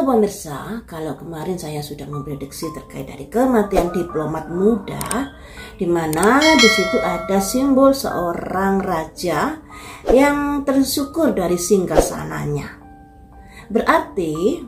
Halo pemirsa, kalau kemarin saya sudah memprediksi terkait dari kematian diplomat muda, di mana di situ ada simbol seorang raja yang tersyukur dari singgasananya. Berarti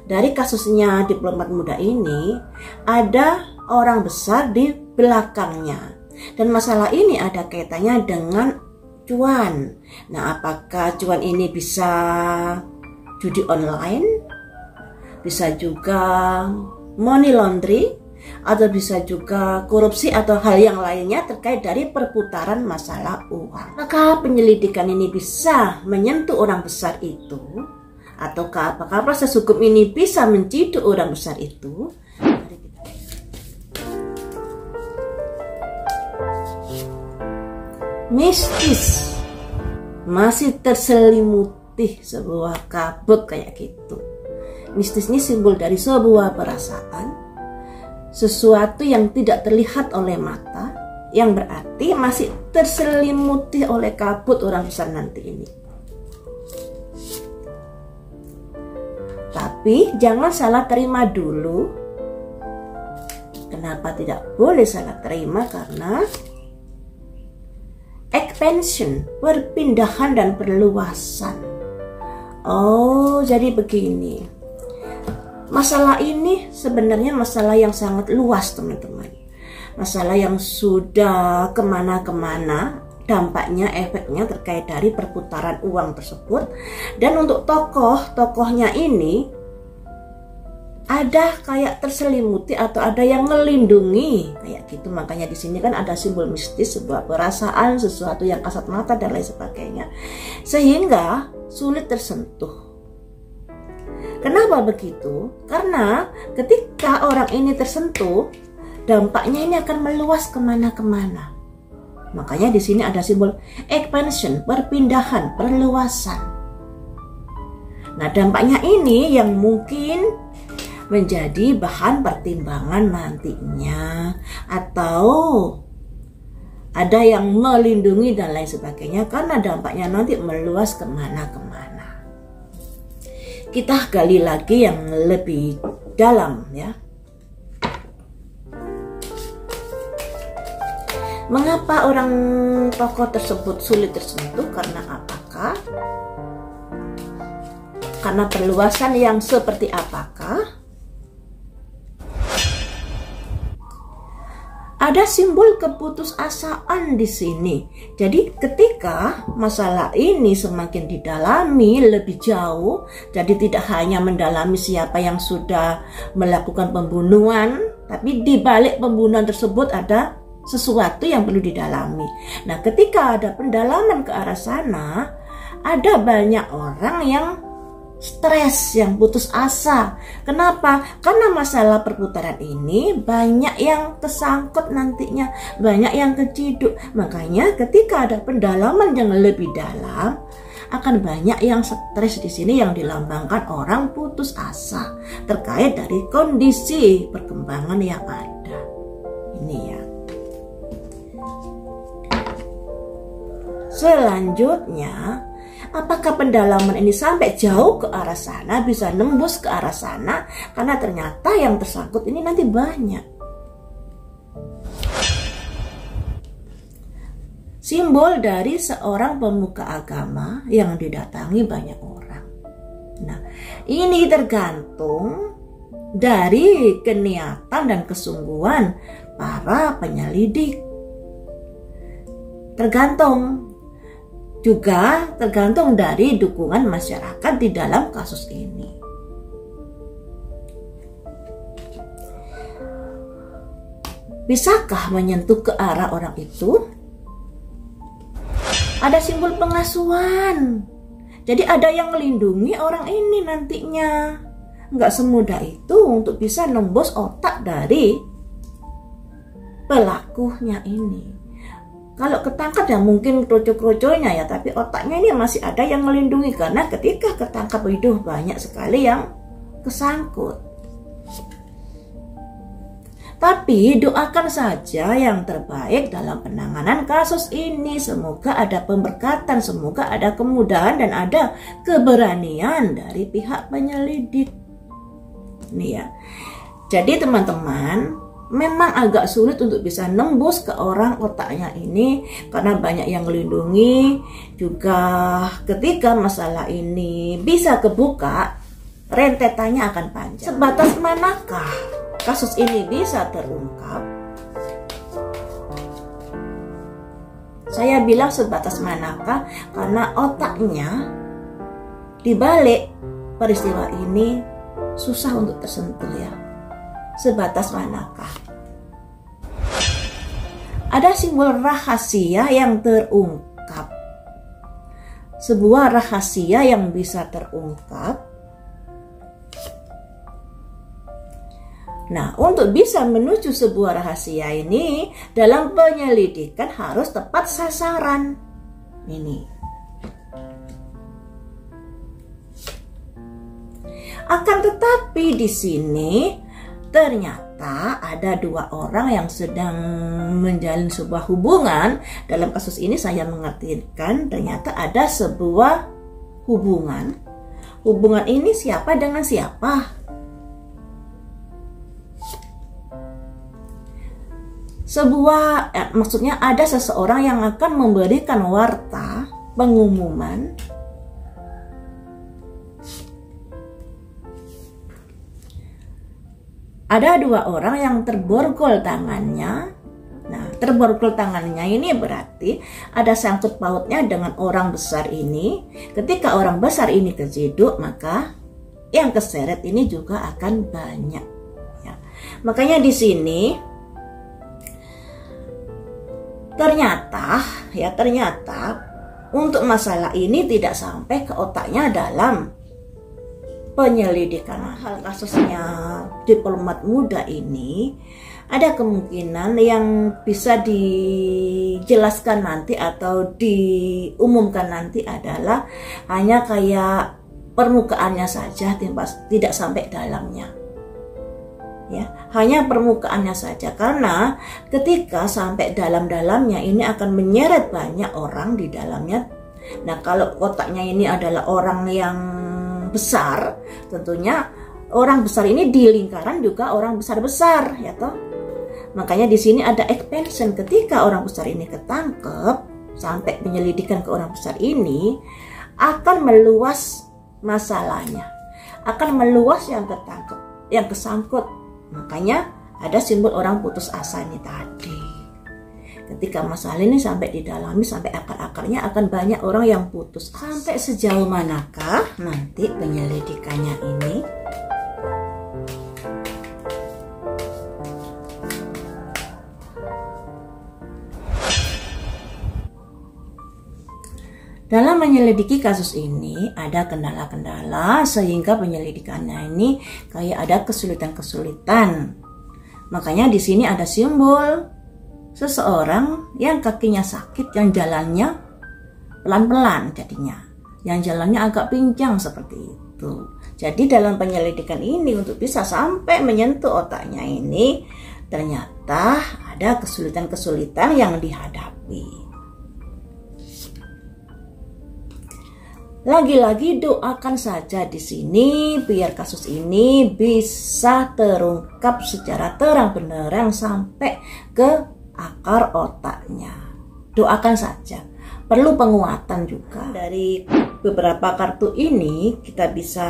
dari kasusnya diplomat muda ini ada orang besar di belakangnya, dan masalah ini ada kaitannya dengan cuan. Nah, apakah cuan ini bisa judi online, bisa juga money laundry, atau bisa juga korupsi atau hal yang lainnya terkait dari perputaran masalah uang. Maka penyelidikan ini bisa menyentuh orang besar itu, ataukah apakah proses hukum ini bisa menciduk orang besar itu? Mistis masih terselimuti sebuah kabut kayak gitu. Mistis ini simbol dari sebuah perasaan, sesuatu yang tidak terlihat oleh mata, yang berarti masih terselimuti oleh kabut orang besar nanti ini. Tapi jangan salah terima dulu. Kenapa tidak boleh salah terima? Karena expansion, perpindahan dan perluasan. Oh, jadi begini. Masalah ini sebenarnya masalah yang sangat luas, teman-teman. Masalah yang sudah kemana-kemana, dampaknya, efeknya terkait dari perputaran uang tersebut. Dan untuk tokoh-tokohnya ini ada kayak terselimuti atau ada yang melindungi kayak gitu. Makanya di sini kan ada simbol mistis, sebuah perasaan, sesuatu yang kasat mata dan lain sebagainya, sehingga sulit tersentuh. Kenapa begitu? Karena ketika orang ini tersentuh, dampaknya ini akan meluas kemana-kemana. Makanya di sini ada simbol expansion, perpindahan, perluasan. Nah, dampaknya ini yang mungkin menjadi bahan pertimbangan nantinya, atau ada yang melindungi dan lain sebagainya, karena dampaknya nanti meluas kemana-kemana. Kita gali lagi yang lebih dalam ya. Mengapa orang tokoh tersebut sulit tersentuh? Karena apakah? Karena perluasan yang seperti apakah? Ada simbol keputusasaan di sini. Jadi ketika masalah ini semakin didalami lebih jauh, jadi tidak hanya mendalami siapa yang sudah melakukan pembunuhan, tapi di balik pembunuhan tersebut ada sesuatu yang perlu didalami. Nah, ketika ada pendalaman ke arah sana, ada banyak orang yang stres, yang putus asa. Kenapa? Karena masalah perputaran ini banyak yang kesangkut nantinya, banyak yang keciduk. Makanya ketika ada pendalaman yang lebih dalam, akan banyak yang stres di sini, yang dilambangkan orang putus asa terkait dari kondisi perkembangan yang ada. Ini ya. Selanjutnya, apakah pendalaman ini sampai jauh ke arah sana, bisa nembus ke arah sana? Karena ternyata yang tersangkut ini nanti banyak. Simbol dari seorang pemuka agama yang didatangi banyak orang. Nah, ini tergantung dari keniatan dan kesungguhan para penyelidik. Juga tergantung dari dukungan masyarakat di dalam kasus ini. Bisakah menyentuh ke arah orang itu? Ada simbol pengasuhan. Jadi ada yang melindungi orang ini nantinya. Nggak semudah itu untuk bisa nembus otak dari pelakunya ini. Kalau ketangkap ya mungkin kroco-kroconya ya, tapi otaknya ini masih ada yang melindungi, karena ketika ketangkap itu banyak sekali yang kesangkut. Tapi doakan saja yang terbaik dalam penanganan kasus ini. Semoga ada pemberkatan, semoga ada kemudahan dan ada keberanian dari pihak penyelidik. Nih ya. Jadi teman-teman, memang agak sulit untuk bisa nembus ke orang otaknya ini karena banyak yang melindungi. Juga ketika masalah ini bisa kebuka, rentetannya akan panjang. Sebatas manakah kasus ini bisa terungkap? Saya bilang sebatas manakah karena otaknya di balik peristiwa ini susah untuk tersentuh ya. Sebatas manakah? Ada simbol rahasia yang terungkap. Sebuah rahasia yang bisa terungkap. Nah, untuk bisa menuju sebuah rahasia ini, dalam penyelidikan harus tepat sasaran. Ini. Akan tetapi di sini ternyata ada dua orang yang sedang menjalin sebuah hubungan. Dalam kasus ini saya mengartikan ternyata ada sebuah hubungan. Hubungan ini siapa dengan siapa? Maksudnya ada seseorang yang akan memberikan warta pengumuman ada dua orang yang terborgol tangannya. Nah, terborgol tangannya ini berarti ada sangkut pautnya dengan orang besar ini. Ketika orang besar ini kejeduk, maka yang keseret ini juga akan banyak. Ya. Makanya di sini ternyata untuk masalah ini tidak sampai ke otaknya dalam penyelidikan. Hal kasusnya diplomat muda ini ada kemungkinan yang bisa dijelaskan nanti atau diumumkan nanti adalah hanya kayak permukaannya saja, tidak sampai dalamnya. Ya, hanya permukaannya saja, karena ketika sampai dalam-dalamnya ini akan menyeret banyak orang di dalamnya. Nah, kalau otaknya ini adalah orang yang besar, tentunya orang besar ini di lingkaran juga orang besar-besar, ya toh. Makanya di sini ada expansion. Ketika orang besar ini ketangkep, sampai penyelidikan ke orang besar ini akan meluas masalahnya, akan meluas yang ketangkep, yang kesangkut. Makanya ada simbol orang putus asa ini tadi. Ketika masalah ini sampai didalami, sampai akar-akarnya, akan banyak orang yang putus. Sampai sejauh manakah nanti penyelidikannya ini? Dalam menyelidiki kasus ini ada kendala-kendala sehingga penyelidikannya ini kayak ada kesulitan-kesulitan. Makanya di sini ada simbol seseorang yang kakinya sakit, yang jalannya pelan-pelan jadinya, yang jalannya agak pincang seperti itu. Jadi dalam penyelidikan ini untuk bisa sampai menyentuh otaknya ini ternyata ada kesulitan-kesulitan yang dihadapi. Lagi-lagi doakan saja di sini biar kasus ini bisa terungkap secara terang benderang sampai ke akar otaknya. Doakan saja. Perlu penguatan juga. Dari beberapa kartu ini kita bisa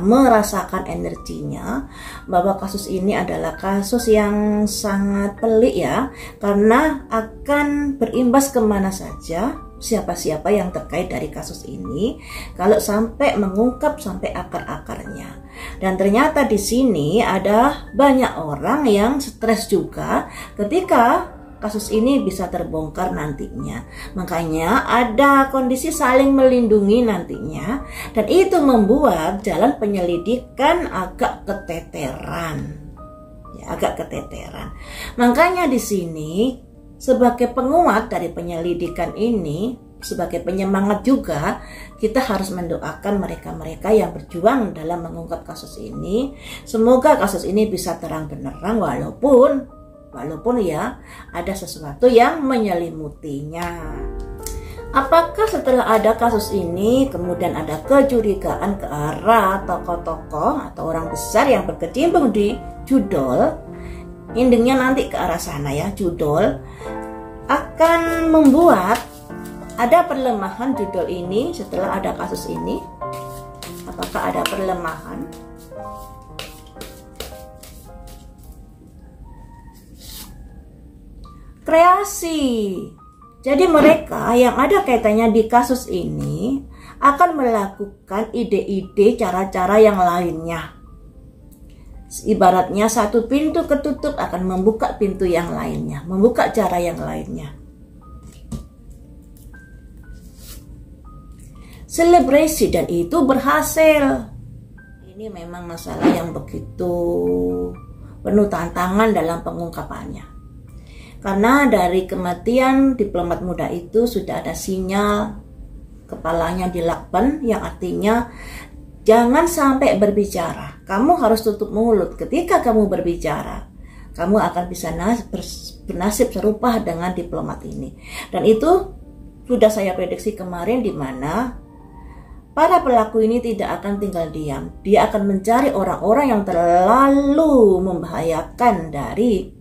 merasakan energinya bahwa kasus ini adalah kasus yang sangat pelik ya, karena akan berimbas kemana saja siapa-siapa yang terkait dari kasus ini kalau sampai mengungkap sampai akar-akarnya. Dan ternyata di sini ada banyak orang yang stres juga ketika kasus ini bisa terbongkar nantinya. Makanya ada kondisi saling melindungi nantinya, dan itu membuat jalan penyelidikan agak keteteran. Ya, agak keteteran. Makanya di sini sebagai penguat dari penyelidikan ini, sebagai penyemangat juga, kita harus mendoakan mereka-mereka yang berjuang dalam mengungkap kasus ini. Semoga kasus ini bisa terang benderang walaupun ya ada sesuatu yang menyelimutinya. Apakah setelah ada kasus ini kemudian ada kecurigaan ke arah tokoh-tokoh atau orang besar yang berkecimpung di judol, endingnya nanti ke arah sana ya, judol akan membuat ada perlemahan judol ini setelah ada kasus ini? Apakah ada perlemahan? Kreasi. Jadi mereka yang ada kaitannya di kasus ini akan melakukan ide-ide cara-cara yang lainnya. Ibaratnya satu pintu ketutup akan membuka pintu yang lainnya, membuka cara yang lainnya. Selebrasi, dan itu berhasil. Ini memang masalah yang begitu penuh tantangan dalam pengungkapannya. Karena dari kematian diplomat muda itu sudah ada sinyal kepalanya dilakban, yang artinya jangan sampai berbicara. Kamu harus tutup mulut. Ketika kamu berbicara, kamu akan bisa bernasib serupa dengan diplomat ini. Dan itu sudah saya prediksi kemarin, di mana para pelaku ini tidak akan tinggal diam. Dia akan mencari orang-orang yang terlalu membahayakan dari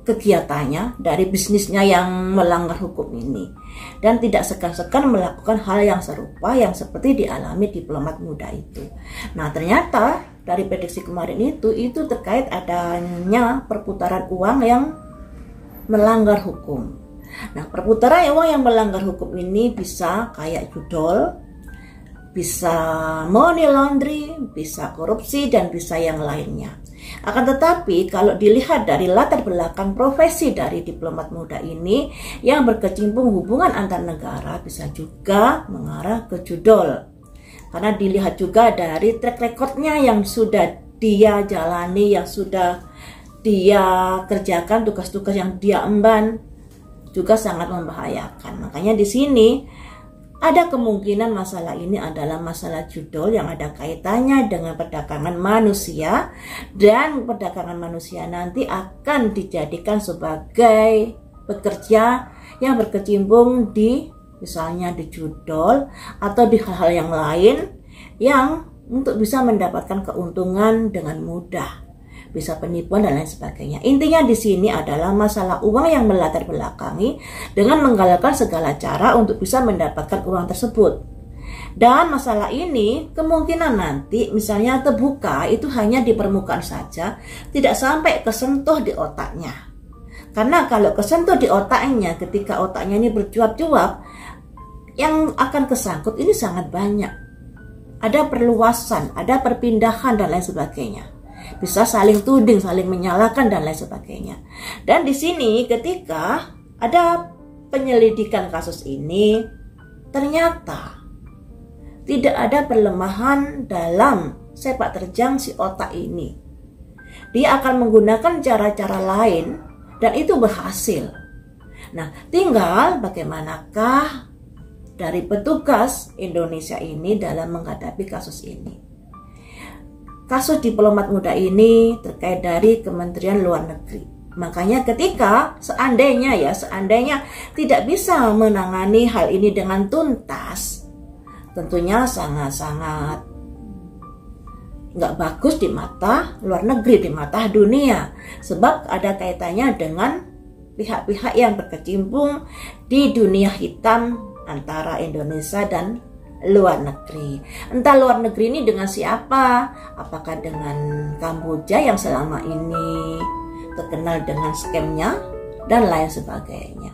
kegiatannya, dari bisnisnya yang melanggar hukum ini, dan tidak segan-segan melakukan hal yang serupa yang seperti dialami diplomat muda itu. Nah, ternyata dari prediksi kemarin itu terkait adanya perputaran uang yang melanggar hukum. Nah, perputaran uang yang melanggar hukum ini bisa kayak judol, bisa money laundry, bisa korupsi, dan bisa yang lainnya. Akan tetapi kalau dilihat dari latar belakang profesi dari diplomat muda ini yang berkecimpung hubungan antar negara, bisa juga mengarah ke judol. Karena dilihat juga dari track recordnya yang sudah dia jalani, yang sudah dia kerjakan, tugas-tugas yang dia emban juga sangat membahayakan. Makanya di sini ada kemungkinan masalah ini adalah masalah judol yang ada kaitannya dengan perdagangan manusia, dan perdagangan manusia nanti akan dijadikan sebagai pekerja yang berkecimpung di misalnya di judol atau di hal-hal yang lain yang untuk bisa mendapatkan keuntungan dengan mudah. Bisa penipuan dan lain sebagainya. Intinya di sini adalah masalah uang yang melatar belakangi dengan menggalakkan segala cara untuk bisa mendapatkan uang tersebut. Dan masalah ini kemungkinan nanti misalnya terbuka itu hanya di permukaan saja, tidak sampai kesentuh di otaknya. Karena kalau kesentuh di otaknya, ketika otaknya ini bercuap-cuap, yang akan kesangkut ini sangat banyak. Ada perluasan, ada perpindahan dan lain sebagainya. Bisa saling tuding, saling menyalahkan dan lain sebagainya. Dan di sini ketika ada penyelidikan kasus ini, ternyata tidak ada perlemahan dalam sepak terjang si otak ini. Dia akan menggunakan cara-cara lain dan itu berhasil. Nah, tinggal bagaimanakah dari petugas Indonesia ini dalam menghadapi kasus ini. Kasus diplomat muda ini terkait dari Kementerian Luar Negeri. Makanya ketika seandainya tidak bisa menangani hal ini dengan tuntas, tentunya sangat-sangat nggak bagus di mata luar negeri, di mata dunia. Sebab ada kaitannya dengan pihak-pihak yang berkecimpung di dunia hitam antara Indonesia dan luar negeri. Entah luar negeri ini dengan siapa, apakah dengan Kamboja yang selama ini terkenal dengan skemnya dan lain sebagainya.